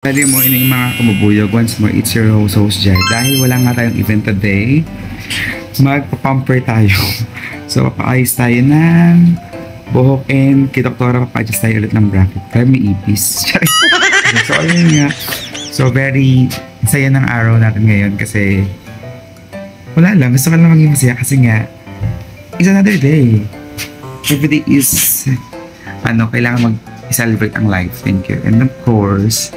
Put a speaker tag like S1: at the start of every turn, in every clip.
S1: Good morning mga kabubuyog. Once more, it's your host Jai. Dahil wala nga tayong event today, magpa-pamper tayo. So, papaayos tayo ng buhok and kay doktora papa-adjust tayo ulit ng bracket. Kaya may ipis. So, ayun nga. So, very saya ng araw natin ngayon kasi wala lang. Gusto ko lang maging masaya kasi nga it's another day. Every day is kailangan mag-celebrate ang life. Thank you. And of course,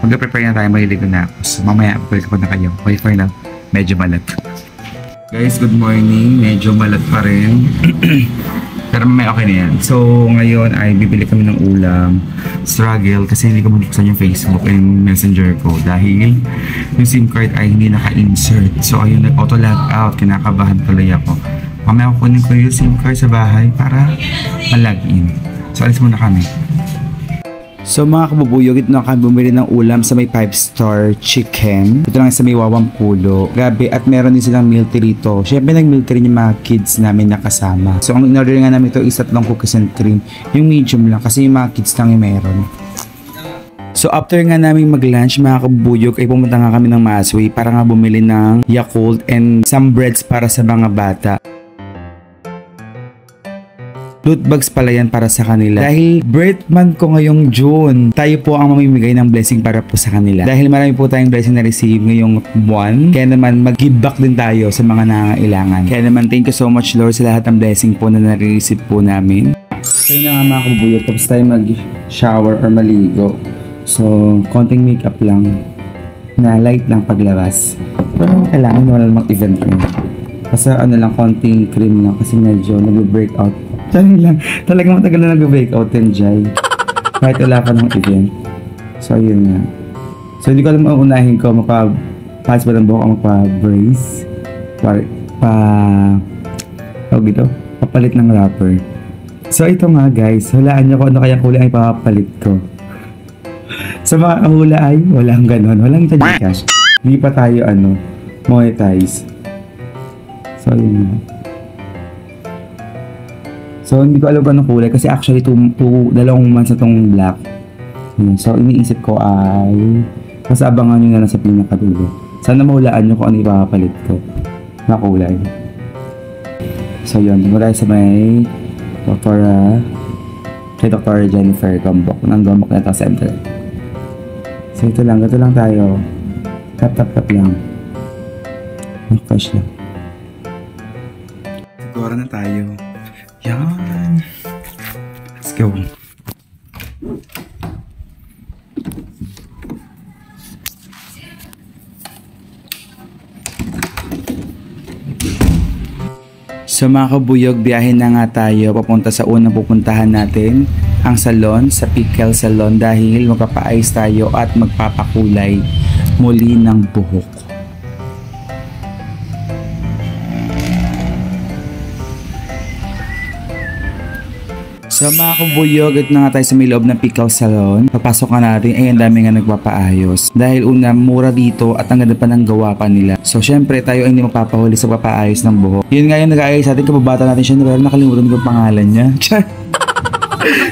S1: mag-prepare na tayo, maliligo na ako. So mamaya, balik ko na kayo. Okay, for now, medyo malat. Guys, good morning. Medyo malat pa rin. Pero mamaya okay na yan. So ngayon ay bibili kami ng ulam. Struggle kasi hindi ko mabuksan yung Facebook and Messenger ko dahil yung SIM card ay hindi naka-insert. So ayun, nag-auto-log out. Kinakabahan tuloy ako. Mamaya kunin ko yung SIM card sa bahay para ma-log in. So alis muna kami. So mga kabubuyog, ito na kami bumili ng ulam sa may 5-star chicken. Ito lang sa may Wawang Pulo. Grabe, at meron din silang milk tea rito. Siyempre nag-milk tea rin yung mga kids namin nakasama. So ang in-order nga namin ito is 3 cookies and cream. Yung medium lang kasi yung mga kids lang yung meron. So after nga namin mag-lunch mga kabubuyog ay pumunta nga kami ng Masway para nga bumili ng Yakult and some breads para sa mga bata. Loot bags pala yan para sa kanila. Dahil birth month ko ngayong June, tayo po ang mamimigay ng blessing para po sa kanila. Dahil marami po tayong blessing na receive ngayong buwan, kaya naman mag-give back din tayo sa mga nangangailangan. Kaya naman thank you so much Lord sa lahat ng blessing po na nare-receive po namin. So yun na nga mga kabubuyog, tapos tayo mag-shower or maligo. So konting makeup lang, na light lang paglabas. Pero kailangan wala namang event ngayon. Kasi lang, konting cream lang kasi medyo nag-breakout. Talagang matagal na nag-breakout yan, Jai. Kahit wala ka ng event. So, yun nga. So, hindi ko alam ang unahin ko. Magpa-pass ba ng buhok o magpa-brace? Tawag ito? Papalit ng wrapper. So, ito nga, guys. Hulaan nyo kung ano kaya kulay ay papalit ko. Sa mga kahula ay walang ganon. Walang Gcash. Hindi pa tayo, monetize. So, yun nga. So, hindi ko alam anong kulay kasi actually 2 months na itong black. So, iniisip ko ay mas abangan nyo na lang sa pinakadulo. Sana mahulaan nyo kung ano ipapalit ko na kulay. So, yun. Mula sa may kay Dr. Jennifer Gombok ng Gombok Dental Center. So, ito lang tayo. Tap lang. Fresh lang. Siguro na tayo. Yan. Let's go. So mga kabuyog, biyahe na nga tayo papunta sa unang pupuntahan natin, ang salon, sa Pickle Salon, dahil magpapaayos tayo at magpapakulay muli ng buhok. So mga kabuyog, ito na nga tayo sa may loob ng Pickle Salon. Papasok nga natin, ay ang dami nga nagpapaayos. Dahil una, mura dito at ang ganda pa ng gawa pa nila. So syempre tayo ay hindi magpapahuli sa papaayos ng buhok. Yun nga yung nag-aayos sa atin, kababata natin siya, pero nakalimutan ko yung pangalan niya.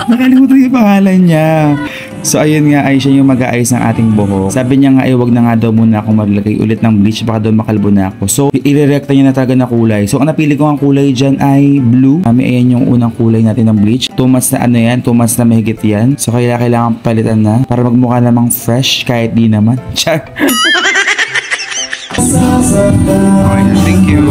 S1: Nakalimutan ko yung pangalan niya. So ayun nga ay siya yung mag-aayos ng ating buhok. Sabi niya nga ay wag na nga daw muna akong maglagay ulit ng bleach, baka daw makalbo na ako. So i-rerecta niya na talaga na kulay. So ang napili ko ang kulay dyan ay blue. Ayan yung unang kulay natin ng bleach. 2 months na 2 months na mahigit yan. So kailangan palitan na para magmukha namang fresh kahit di naman. Char! Okay, thank you.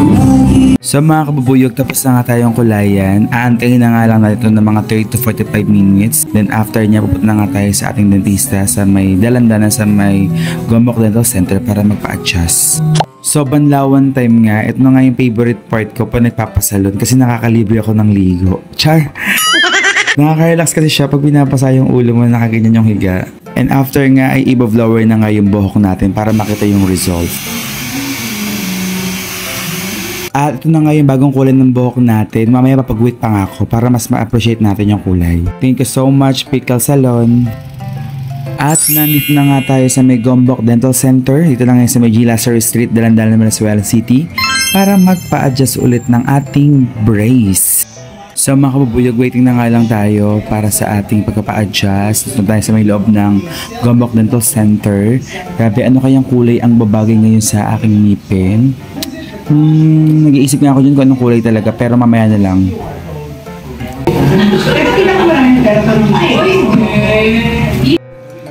S1: So mga kabubuyog, tapos na nga tayong kulayan. Aantayin na nga lang natin ng mga 30 to 45 minutes. Then after niya, pupunta na nga tayo sa ating dentista sa may dalandanan sa may Gombok Dental Center para magpa-adjust. So banlawan time nga, ito na nga yung favorite part ko pa nagpapasalon kasi nakakalibre ako ng ligo. Char! Nakaka-relax kasi siya pag binapasa yung ulo mo, nakaganyan yung higa. And after nga ay i-blower na nga yung buhok natin para makita yung result. At ito na nga yung bagong kulay ng buhok natin. Mamaya papag-wait pa nga ako para mas ma-appreciate natin yung kulay. Thank you so much, Pickle Salon. At nandito na nga tayo sa may Gombok Dental Center. Dito lang ngayon sa may G. Lazaro Street, Dalandanan, Venezuela City para magpa-adjust ulit ng ating brace. So mga kabubuyog, waiting na nga lang tayo para sa ating pagpapa-adjust. Ito tayo sa may loob ng Gombok Dental Center. Grabe, ano kayang kulay ang babagay ngayon sa aking ngipin? Nag-iisip nga ako dyan kung anong kulay talaga, pero mamaya na lang.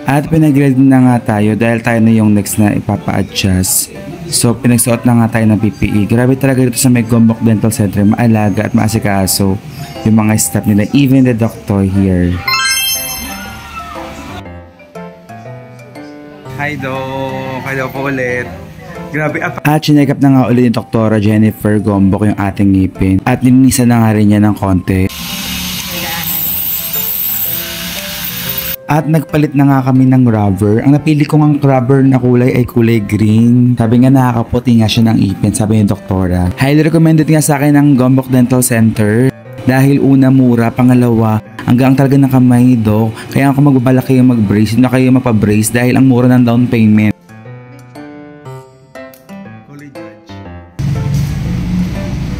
S1: At pinag-ready na nga tayo dahil tayo na yung next na ipapa-adjust. So pinagsuot na nga tayo ng PPE. Grabe talaga dito sa may Gombok Dental Center, maalaga at maasikaso yung mga staff nila, even the doctor here. Hi Doc! Hello po ulit. Grabe at chinek up na nga ulit ni Dr. Jennifer Gombok yung ating ngipin. At lininisan na nga rin niya ng konti. At nagpalit na nga kami ng rubber. Ang napili ko ng rubber na kulay ay kulay green. Sabi nga nakakaputi nga siya ng ipin, sabi ni Doktora. Highly recommended nga sa akin ng Gombok Dental Center. Dahil una, mura. Pangalawa, hanggang talaga ng kamay, Dok. Kaya ako magbabalak kayo mag-brace, hindi na kayo mapabrace dahil ang mura ng down payment.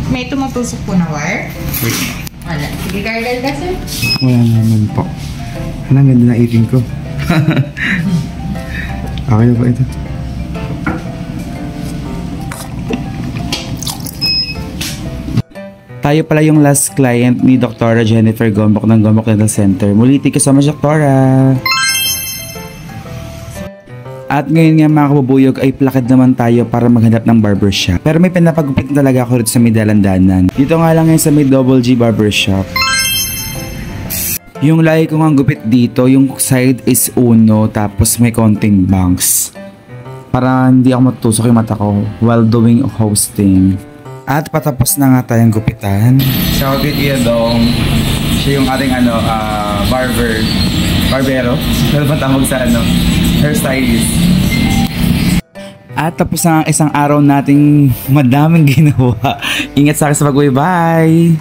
S2: May tumatusok po na wire?
S1: Wait.
S2: Wala. Sige, gargle ka, sir.
S1: Wala naman po. Ang ganda na ipin ko. Okay na ba ito? Tayo pala yung last client ni Dr. Jennifer Gombok ng Gombok Dental Center. Muli, thank you so much, Doktora! At ngayon nga mga kabubuyog ay plakad naman tayo para maghanap ng barbershop. Pero may pinapagupit na talaga ako rito sa may dalandanan. Dito nga lang ngayon sa may Double G Barbershop. Yung lagi ko nga gupit dito, yung side is uno tapos may konting bangs. Para hindi ako matusok yung mata ko while doing hosting. At patapos na nga tayong gupitan. Shout out Kuya Dong. Siya yung ating barbero. Ano ba tawag sa hairstylist. At tapos na ang isang araw nating madaming ginawa. Ingat sa akin sa pag-bye.